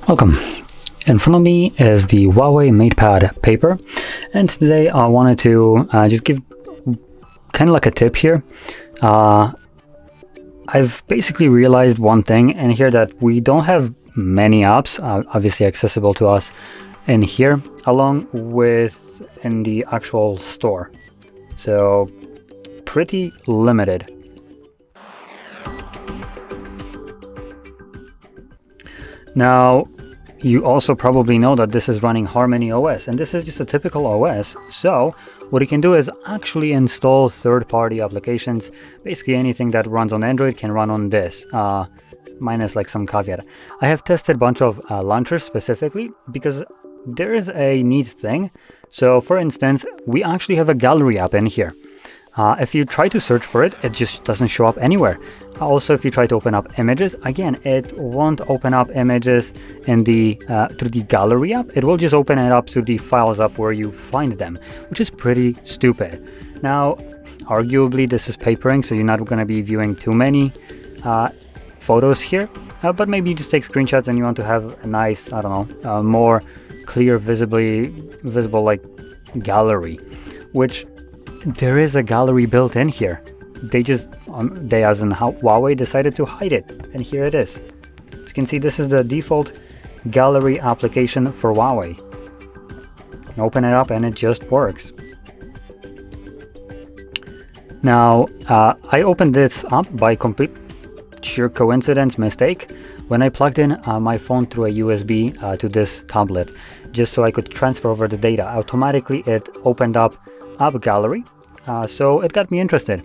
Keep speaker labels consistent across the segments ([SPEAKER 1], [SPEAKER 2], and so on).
[SPEAKER 1] Welcome. In front of me is the HUAWEI MatePad Paper, and today I wanted to just give kind of like a tip here. I've basically realized one thing in here, that we don't have many apps obviously accessible to us in here, along with in the actual store. So pretty limited. Now, you also probably know that this is running Harmony OS, and this is just a typical OS. So what you can do is actually install third-party applications. Basically anything that runs on Android can run on this, minus like some caveat. I have tested a bunch of launchers specifically because there is a neat thing. So for instance, we actually have a gallery app in here. If you try to search for it, it just doesn't show up anywhere. Also, if you try to open up images, again, it won't open up images in the through the gallery app. It will just open it up to the files app where you find them, which is pretty stupid. Now, arguably, this is papering, so you're not going to be viewing too many photos here, but maybe you just take screenshots and you want to have a nice, I don't know, more clear, visible like gallery, which there is a gallery built in here. They as in HUAWEI decided to hide it, and here it is. As you can see, this is the default gallery application for HUAWEI. You open it up and it just works. Now, I opened this up by complete sheer coincidence mistake when I plugged in my phone through a USB to this tablet, just so I could transfer over the data. Automatically, it opened up App Gallery, so it got me interested.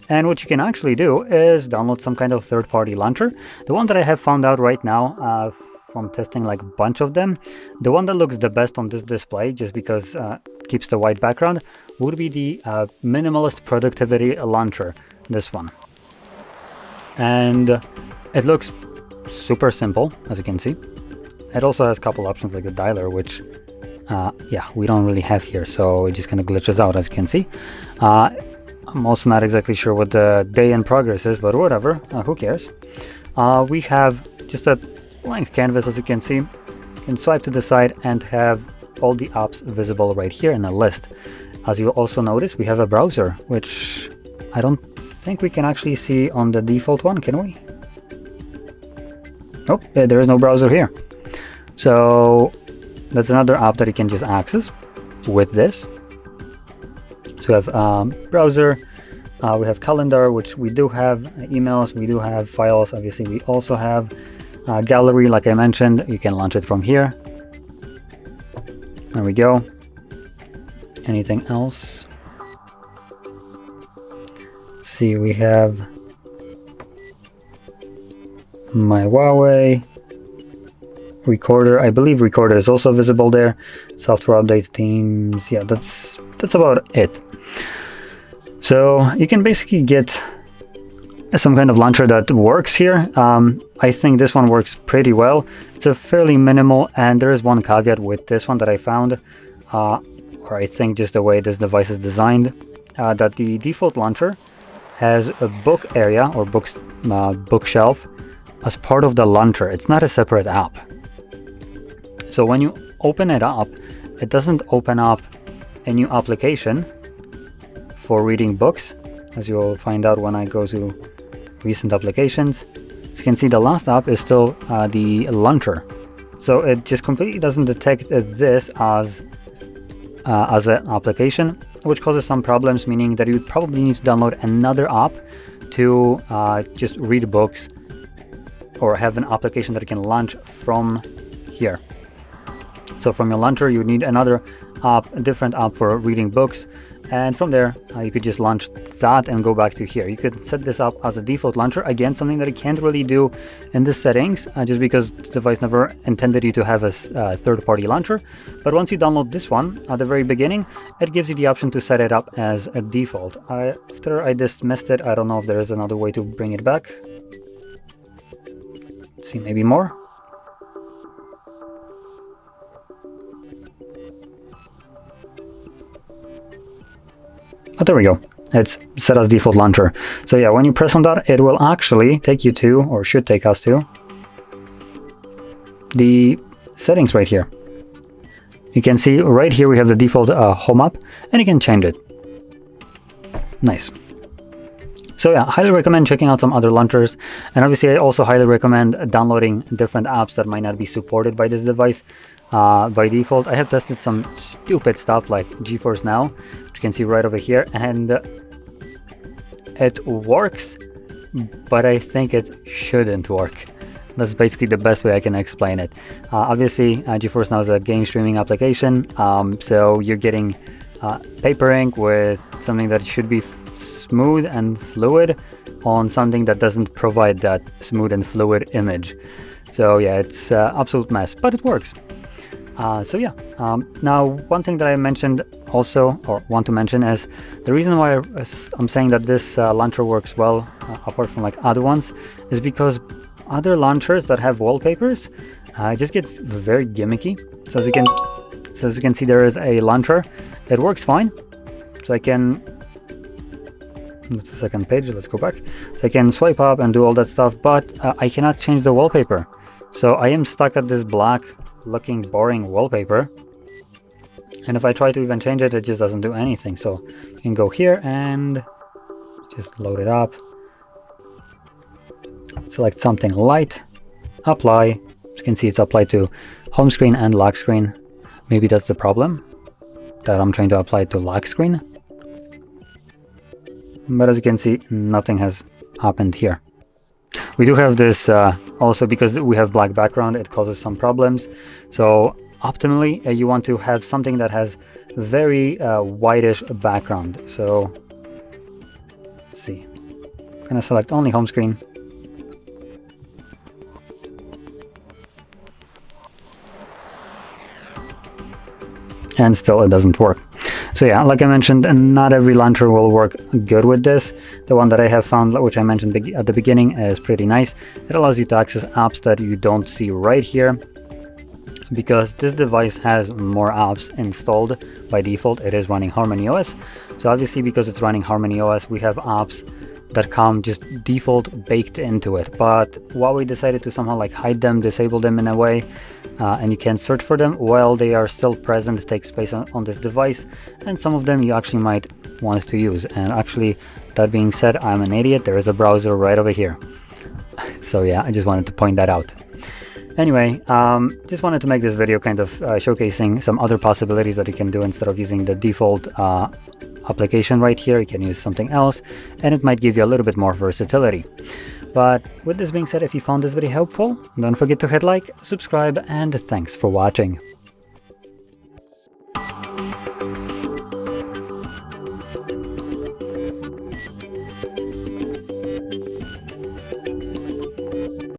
[SPEAKER 1] And what you can actually do is download some kind of third-party launcher. The one that I have found out right now from testing like a bunch of them, the one that looks the best on this display, just because it keeps the white background, would be the Minimalist Productivity Launcher, this one. And it looks super simple, as you can see. It also has a couple options like the dialer, which yeah, we don't really have here, so it just kind of glitches out, as you can see. I'm also not exactly sure what the day in progress is, but whatever, who cares. We have just a blank canvas, as you can see. You can swipe to the side and have all the apps visible right here in a list. As you also notice, we have a browser, which I don't think we can actually see on the default one, can we? Nope, there is no browser here. So that's another app that you can just access with this. So we have browser, we have calendar, which we do have, emails, we do have files. Obviously, we also have gallery, like I mentioned. You can launch it from here. There we go. Anything else? Let's see, we have my HUAWEI recorder. I believe recorder is also visible there. Software updates, themes. Yeah, that's about it. So you can basically get some kind of launcher that works here. I think this one works pretty well. It's a fairly minimal, and there is one caveat with this one that I found, or I think just the way this device is designed, that the default launcher has a book area or bookshelf as part of the launcher. It's not a separate app. So when you open it up, it doesn't open up a new application for reading books, as you'll find out when I go to recent applications. As you can see, the last app is still the launcher. So it just completely doesn't detect this as an application, which causes some problems, meaning that you probably need to download another app to just read books, or have an application that you can launch from here. So from your launcher, you need another app, a different app for reading books, and from there you could just launch that and go back to here. You could set this up as a default launcher, again something that you can't really do in the settings, just because the device never intended you to have a third-party launcher. But once you download this one at the very beginning, it gives you the option to set it up as a default. After I dismissed it, I don't know if there is another way to bring it back. Let's see, maybe more. But there we go. It's set as default launcher. So yeah, when you press on that, it will actually take you to, or should take us to, the settings right here. You can see right here we have the default home app, and you can change it. Nice. So yeah, highly recommend checking out some other launchers, and obviously I also highly recommend downloading different apps that might not be supported by this device by default. I have tested some stupid stuff like GeForce Now, which you can see right over here, and it works, but I think it shouldn't work. That's basically the best way I can explain it. Obviously, GeForce Now is a game streaming application, so you're getting papering with something that should be smooth and fluid on something that doesn't provide that smooth and fluid image. So yeah, it's an absolute mess, but it works. So yeah, now one thing that I mentioned also, or want to mention, is the reason why I'm saying that this launcher works well, apart from like other ones, is because other launchers that have wallpapers just get very gimmicky. So as you can see, there is a launcher. It works fine. So I can, that's the second page, let's go back. So I can swipe up and do all that stuff, but I cannot change the wallpaper. So I am stuck at this black looking boring wallpaper. And if I try to even change it, it just doesn't do anything. So you can go here and just load it up. Select something light, apply. As you can see, it's applied to home screen and lock screen. Maybe that's the problem, that I'm trying to apply it to lock screen. But as you can see, nothing has happened here. We do have this also, because we have black background, it causes some problems. So optimally, you want to have something that has very whitish background. So let's see, I'm gonna select only home screen. And still it doesn't work. So yeah, like I mentioned, not every launcher will work good with this. The one that I have found, which I mentioned at the beginning, is pretty nice. It allows you to access apps that you don't see right here, because this device has more apps installed by default. It is running Harmony OS. So obviously, because it's running Harmony OS, we have apps that come just default baked into it. But Huawei decided to somehow like hide them, disable them in a way, and you can search for them while they are still present, take space on this device, and some of them you actually might want to use. And actually, that being said, I'm an idiot. There is a browser right over here. So yeah, I just wanted to point that out. Anyway, just wanted to make this video kind of showcasing some other possibilities that you can do instead of using the default application right here. You can use something else, and it might give you a little bit more versatility. But with this being said, if you found this video helpful, don't forget to hit like, subscribe, and thanks for watching.